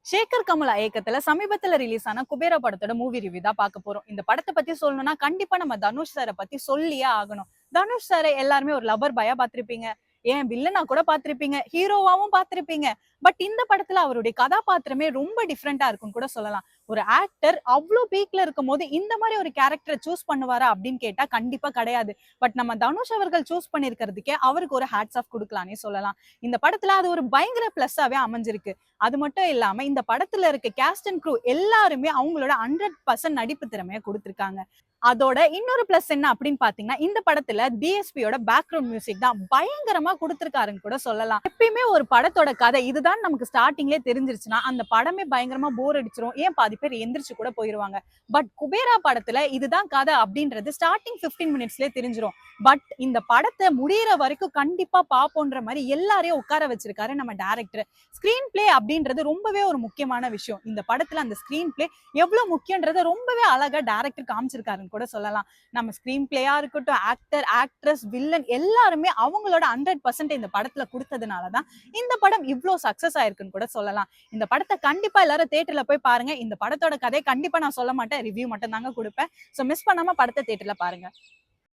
சேகர் கமலா இயக்கத்துல சமீபத்துல ரிலீஸ் ஆன குபேரா படத்தோட மூவி ரிவ்யூ தான் பார்க்க போறோம். இந்த படத்தை பத்தி சொல்லணும்னா கண்டிப்பா நம்ம தனுஷ் சாரை பத்தி சொல்லியே ஆகணும். தனுஷ் சாரை எல்லாருமே ஒரு லவர் பாயா பார்த்திருப்பீங்க, ஏன் வில்லனா கூட பார்த்திருப்பீங்க, ஹீரோவாவும் பார்த்திருப்பீங்க. பட் இந்த படத்துல அவருடைய கதாபாத்திரமே ரொம்ப டிஃப்ரெண்டா இருக்கும்னு கூட சொல்லலாம். ஒரு ஆக்டர் அவ்வளோ பீக்ல இருக்கும் போது இந்த மாதிரி ஒரு கேரக்டரை சூஸ் பண்ணுவாரா அப்படின்னு கேட்டா கண்டிப்பா கிடையாது. பட் நம்ம தனுஷ் அவர்கள் சூஸ் பண்ணிருக்கிறதுக்கே அவருக்கு ஒரு ஹேட்ஸ் ஆஃப் கொடுக்கலாம்னே சொல்லலாம். இந்த படத்துல அது ஒரு பயங்கர பிளஸ்ஸாவே அமைஞ்சிருக்கு. அது மட்டும் இல்லாம இந்த படத்துல இருக்க கேஸ்ட் அண்ட் க்ரூ எல்லாருமே அவங்களோட 100% நடிப்பு திறமையை கொடுத்திருக்காங்க. அதோட இன்னொரு பிளஸ் என்ன அப்படின்னு பாத்தீங்கன்னா, இந்த படத்துல டிஎஸ்பியோட பேக்ரவுண்ட் மியூசிக் தான் பயங்கரமா கொடுத்திருக்காருன்னு கூட சொல்லலாம். எப்பயுமே ஒரு படத்தோட கதை இதுதான் நமக்கு ஸ்டார்டிங்லேயே தெரிஞ்சிருச்சுன்னா அந்த படமே பயங்கரமா போர் அடிச்சிரும், ஏன் பாதி பேர் எந்திரிச்சு கூட போயிருவாங்க. பட் குபேரா படத்துல இதுதான் கதை அப்படின்றது ஸ்டார்டிங் 15 மினிட்ஸ்லயே தெரிஞ்சிரும். பட் இந்த படத்தை முடியிற வரைக்கும் கண்டிப்பா பாப்போன்ற மாதிரி எல்லாரையும் உட்கார வச்சிருக்காரு நம்ம டைரக்டர். ஸ்கிரீன் பிளே அப்படின்றது ரொம்பவே ஒரு முக்கியமான விஷயம். இந்த படத்துல அந்த ஸ்கிரீன் பிளே எவ்வளவு முக்கியன்றதை ரொம்பவே அழகா டைரக்டர் காமிச்சிருக்காருன்னு கூட சொல்லலாம். நம்ம ஸ்கிரீன் பிளேயா இருக்கட்டும், ஆக்டர், ஆக்ட்ரஸ், வில்லன் எல்லாருமே அவங்களோட 100% இந்த படத்துல கொடுத்ததுனாலதான் இந்த படம் இவ்வளோ சக்சஸ் ஆயிருக்குன்னு கூட சொல்லலாம். இந்த படத்தை கண்டிப்பா எல்லாரும் தியேட்டர்ல போய் பாருங்க. இந்த படத்தோட கதையை கண்டிப்பா நான் சொல்ல மாட்டேன், ரிவ்யூ மட்டும் தாங்க கொடுப்பேன். சோ மிஸ் பண்ணாம படத்தை தியேட்டர்ல பாருங்க.